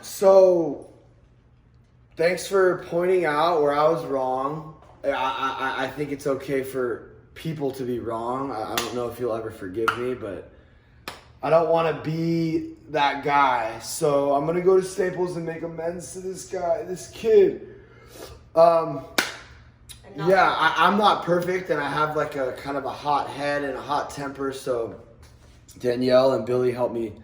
So, thanks for pointing out where I was wrong. I think it's okay for people to be wrong. I don't know if you'll ever forgive me, but I don't want to be that guy. So I'm gonna go to Staples and make amends to this guy, this kid. I'm not perfect, and I have like a kind of a hot head and a hot temper. So Danielle and Billy helped me.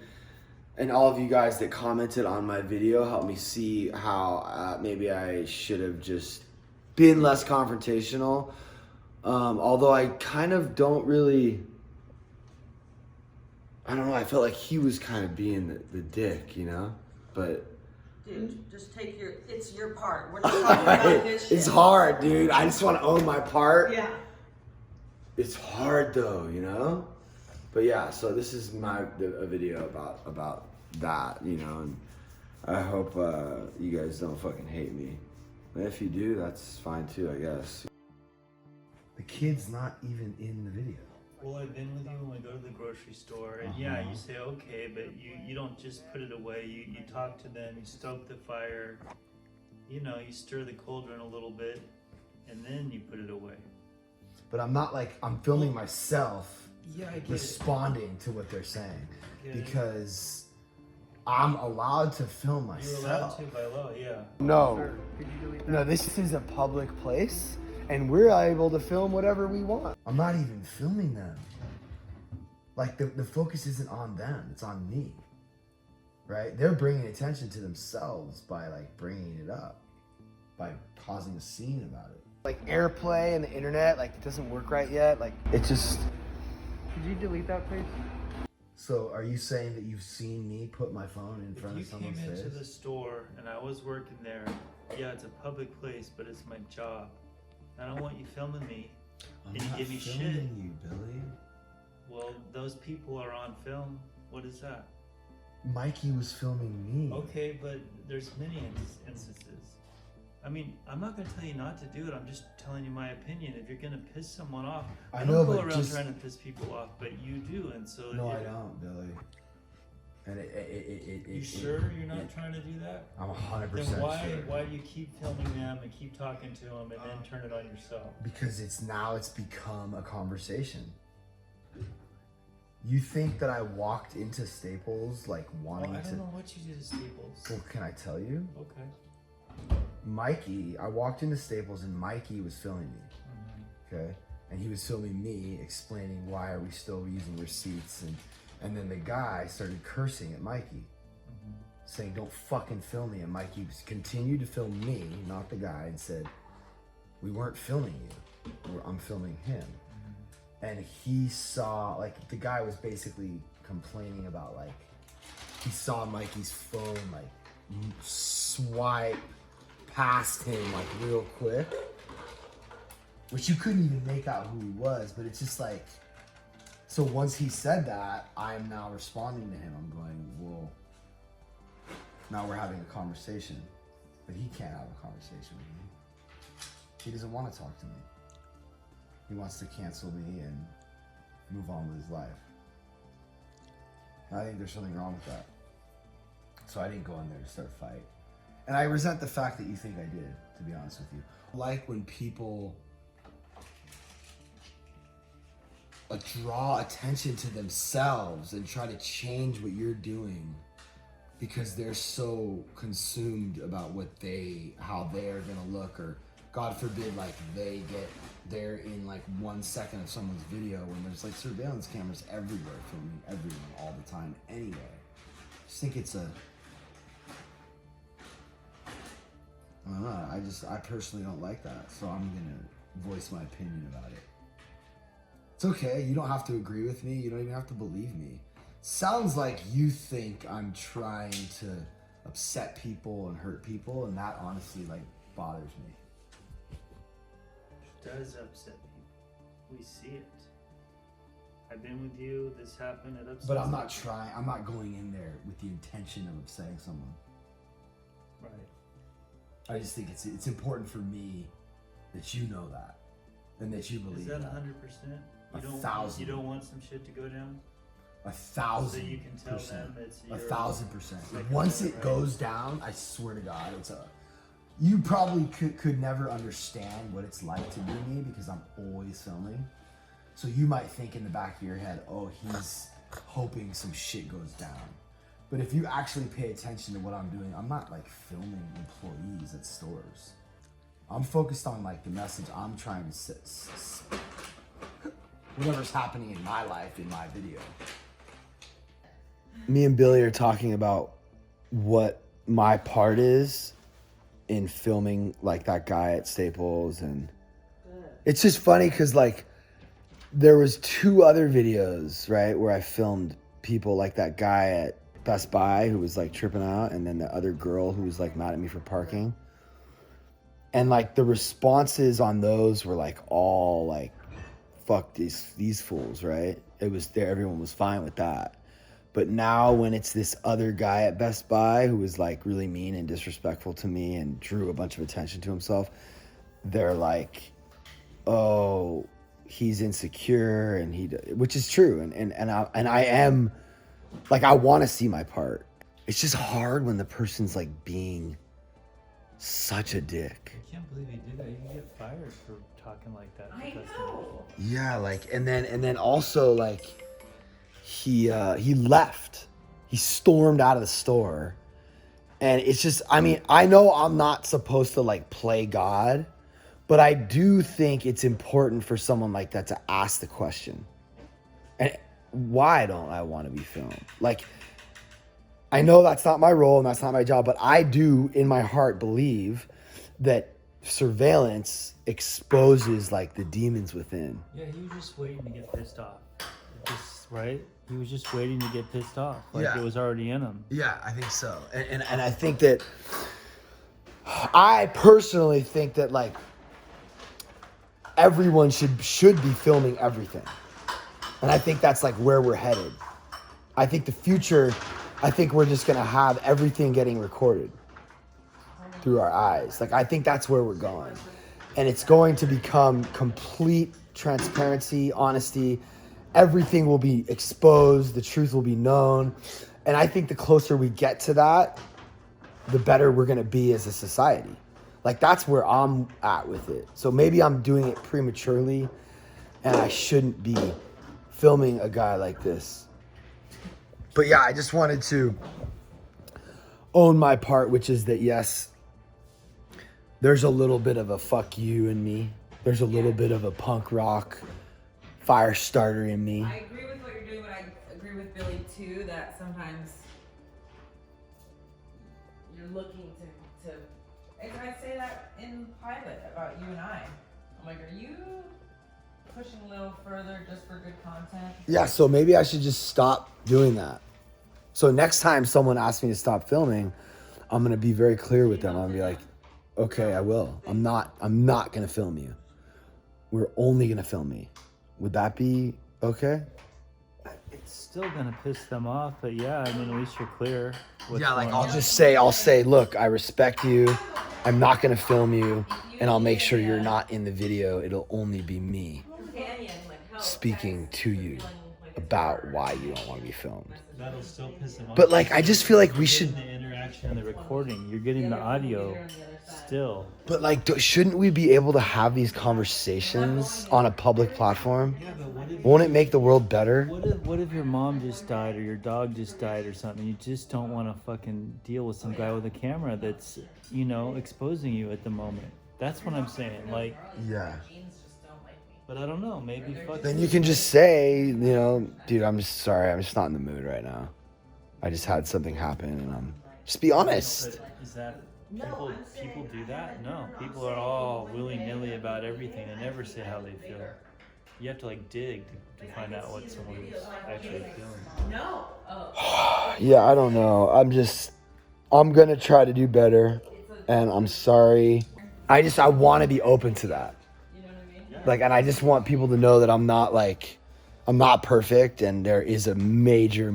And all of you guys that commented on my video helped me see how maybe I should have just been less confrontational. Although I kind of don't really, I don't know, I felt like he was kind of being the dick, you know? But dude, just take it's your part. We're not talking about his shit. It's hard, dude. I just want to own my part. Yeah. It's hard though, you know? But yeah, so this is a video about that, you know, and I hope you guys don't fucking hate me. And if you do, that's fine too, I guess. The kid's not even in the video. Well, I've been with you when we go to the grocery store, and yeah, you say okay, but you don't just put it away. You talk to them, you stoke the fire, you know, you stir the cauldron a little bit, and then you put it away. But I'm not like, I'm filming myself Yeah, I get responding to what they're saying. Get it. Because I'm allowed to film myself. You're allowed to by law, yeah. No, no, this is a public place, and we're able to film whatever we want. I'm not even filming them. Like, the focus isn't on them, it's on me, right? They're bringing attention to themselves by, like, bringing it up, by causing a scene about it. Like, AirPlay and the internet, like, it doesn't work right yet. Like, it just... Did you delete that page? So, are you saying that you've seen me put my phone in front of someone's face? If you came into the store and I was working there, yeah, it's a public place, but it's my job. I don't want you filming me, and you give me shit. I'm not filming you, Billy. Well, those people are on film. What is that? Mikey was filming me. Okay, but there's many instances. I mean, I'm not going to tell you not to do it. I'm just telling you my opinion. If you're going to piss someone off, I don't go around trying to piss people off, but you do, and so... No, I don't, Billy. And you sure you're not trying to do that? I'm 100% Then sure. why do you keep filming them and keep talking to them and then turn it on yourself? Because it's become a conversation. You think that I walked into Staples like wanting I don't to... know what you did at Staples. Well, can I tell you? Okay. Mikey, I walked into Staples and Mikey was filming me, okay? And he was filming me explaining why are we still using receipts, and then the guy started cursing at Mikey, saying don't fucking film me, and Mikey continued to film me, not the guy, and said, we weren't filming you, I'm filming him. And he saw, like, the guy was basically complaining about, like, he saw Mikey's phone, like, swipe past him like real quick, which you couldn't even make out who he was, but it's just like, so once he said that, I'm now responding to him. I'm going, well, now we're having a conversation, but he can't have a conversation with me. He doesn't want to talk to me. He wants to cancel me and move on with his life. And I think there's something wrong with that. So I didn't go in there to start a fight. And I resent the fact that you think I did, to be honest with you. Like when people draw attention to themselves and try to change what you're doing because they're so consumed about how they're gonna look, or God forbid, like they're in like 1 second of someone's video when there's like surveillance cameras everywhere filming everyone all the time anyway. I just think it's I don't know, I personally don't like that, so I'm gonna voice my opinion about it. It's okay, you don't have to agree with me, you don't even have to believe me. Sounds like you think I'm trying to upset people and hurt people, and that honestly like bothers me. It does upset people. We see it. I've been with you, this happened, it upsets But I'm not going in there with the intention of upsetting someone. Right. I just think it's important for me that you know that, and that you believe that. Is that 100%? You don't want some shit to go down? 1,000%. So you can tell them it's your 1,000%. like Once a- it goes down, I swear to God, you probably could never understand what it's like to be me because I'm always filming. So you might think in the back of your head, oh, he's hoping some shit goes down. But if you actually pay attention to what I'm doing, I'm not like filming employees at stores. I'm focused on like the message I'm trying to whatever's happening in my life in my video. Me and Billy are talking about what my part is in filming like that guy at Staples, and it's just funny because like there was 2 other videos, right, where I filmed people like that guy at Best Buy who was like tripping out, and then the other girl who was like mad at me for parking. And like the responses on those were like all like, fuck these fools, right? It was there, everyone was fine with that. But now when it's this other guy at Best Buy who was like really mean and disrespectful to me and drew a bunch of attention to himself, they're like, oh, he's insecure, and which is true. And I am like, I want to see my part. It's just hard when the person's like being such a dick. I can't believe he did that. You can get fired for talking like that. I know. Yeah, like, and then also like he left. He stormed out of the store. And it's just, I mean, I know I'm not supposed to like play God, but I do think it's important for someone like that to ask the question. And why don't I want to be filmed? Like, I know that's not my role and that's not my job, but I do in my heart believe that surveillance exposes like the demons within. Yeah, he was just waiting to get pissed off. Right? He was just waiting to get pissed off. Like Yeah. it was already in him. Yeah, I think so. And I think that, I personally think that like everyone should be filming everything. And I think that's like where we're headed. I think the future, I think we're just gonna have everything getting recorded through our eyes. Like, I think that's where we're going. And it's going to become complete transparency, honesty. Everything will be exposed. The truth will be known. And I think the closer we get to that, the better we're gonna be as a society. Like, that's where I'm at with it. So maybe I'm doing it prematurely and I shouldn't be filming a guy like this. But yeah, I just wanted to own my part, which is that yes, there's a little bit of a fuck you in me. There's a little bit of a punk rock fire starter in me. I agree with what you're doing, but I agree with Billy too, that sometimes you're looking to and I say that in pilot about you and I. I'm like, are you pushing a little further just for good content? Yeah, so maybe I should just stop doing that. So next time someone asks me to stop filming, I'm gonna be very clear with them. I'm gonna be like, okay, I will. I'm not gonna film you. We're only gonna film me. Would that be okay? It's still gonna piss them off, but yeah, I mean, at least you're clear. Yeah, like I'll say, look, I respect you. I'm not gonna film you, and I'll make sure you're not in the video. It'll only be me speaking to you about why you don't want to be filmed. That'll still piss them off. But like, I just feel like we should. The interaction and the recording, you're getting the audio still. But like, shouldn't we be able to have these conversations on a public platform? Yeah, but what if Won't it make the world better? What if your mom just died or your dog just died or something? You just don't want to fucking deal with some guy with a camera that's, you know, exposing you at the moment. That's what I'm saying. Like, Yeah. but I don't know. Maybe fuck. Then you can just say, you know, dude, I'm just sorry. I'm just not in the mood right now. I just had something happen, and just be honest. But is that people do that? No, people are all willy-nilly about everything. They never say how they feel. You have to like dig to find out what someone's actually feeling. No. Yeah, I don't know. I'm gonna try to do better, and I'm sorry. I want to be open to that. Like, and I just want people to know that I'm not perfect, and there is a major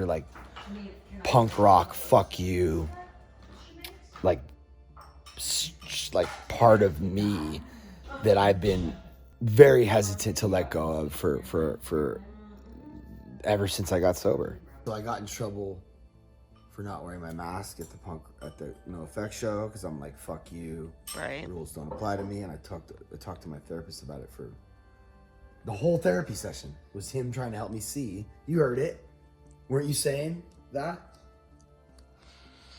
like punk rock fuck you, like part of me that I've been very hesitant to let go of for ever since I got sober. So I got in trouble for not wearing my mask at the No Effect show because I'm like, fuck you. Right. Rules don't apply to me. And I talked to my therapist about it for the whole therapy session. Was him trying to help me see. You heard it. Weren't you saying that?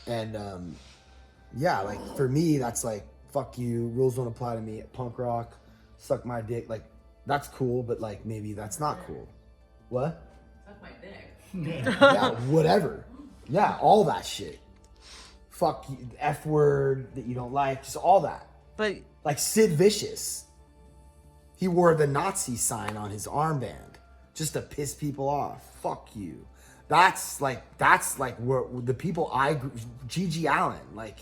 And yeah, like for me, that's like, fuck you. Rules don't apply to me. Punk rock, suck my dick. Like that's cool, but like maybe that's not cool. What? Suck my dick. Yeah, whatever. Yeah, all that shit. Fuck you, F word that you don't like, just all that. But Like Sid Vicious. He wore the Nazi sign on his armband just to piss people off. Fuck you. That's like where the people Gigi Allen, like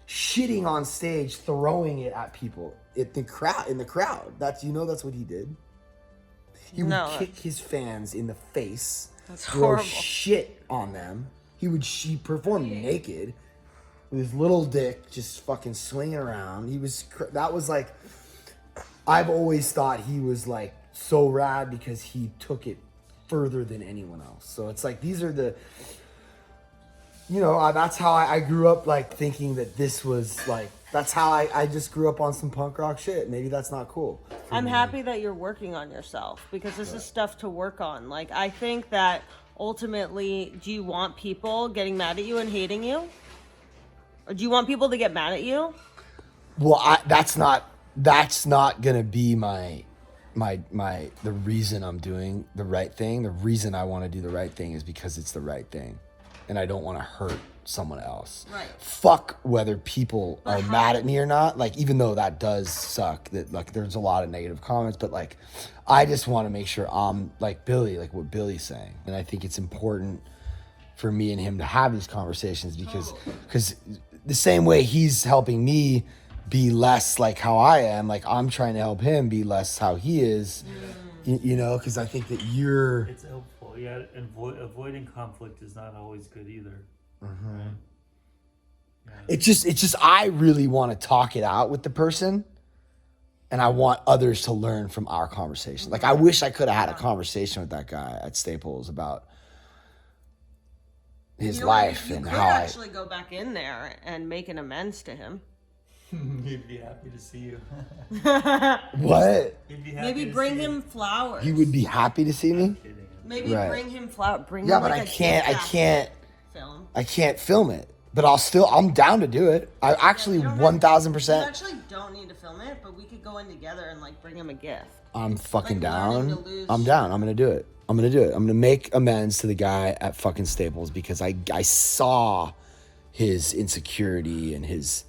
shitting on stage, throwing it at people in the crowd. That's what he did. He would kick his fans in the face. That's throw horrible. Shit on them. He performed naked with his little dick just fucking swinging around. That was like, I've always thought he was like so rad because he took it further than anyone else. So it's like, these are the, that's how I grew up, like thinking that this was like, that's how I just grew up on some punk rock shit. Maybe that's not cool. I'm happy that you're working on yourself because this is stuff to work on. Like, I think that ultimately, do you want people getting mad at you and hating you? Or do you want people to get mad at you? Well, that's not gonna be the reason I'm doing the right thing. The reason I want to do the right thing is because it's the right thing, and I don't want to hurt someone else. Right. Fuck whether people are mad at me or not. Like, even though that does suck, that like there's a lot of negative comments, but like, I just want to make sure I'm like Billy, like what Billy's saying, and I think it's important for me and him to have these conversations because the same way he's helping me be less like how I am, like I'm trying to help him be less how he is, because I think that It's helpful, yeah, and avoiding conflict is not always good either. Right? Yeah. It's just I really want to talk it out with the person, and I want others to learn from our conversation. Like I wish I could have had a conversation with that guy at Staples about his life and you how could actually go back in there and make an amends to him. He'd be happy to see you. What? He'd be happy Maybe to bring see him flowers. He would be happy to see me? Kidding. Maybe Right. bring him flowers. Bring Yeah, him but like I a can't film. I can't film it. But I'm down to do it. I actually You don't have- 1000%. You actually don't need to film it, but we could go in together and like bring him a gift. I'm fucking Like learning down. to lose. I'm down. I'm gonna do it. I'm gonna make amends to the guy at fucking Staples because I saw his insecurity and his.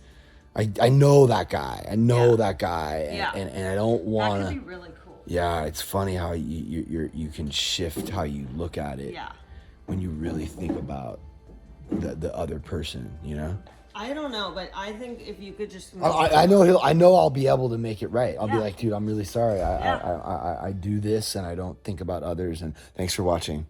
I know that guy. I know that guy, and I don't want That to. could be really cool. Yeah, it's funny how you can shift how you look at it. Yeah. When you really think about the other person, I don't know, but I think if you could just. I know I'll be able to make it right. I'll be Yeah. like, dude, I'm really sorry. Yeah. I do this and I don't think about others. And thanks for watching.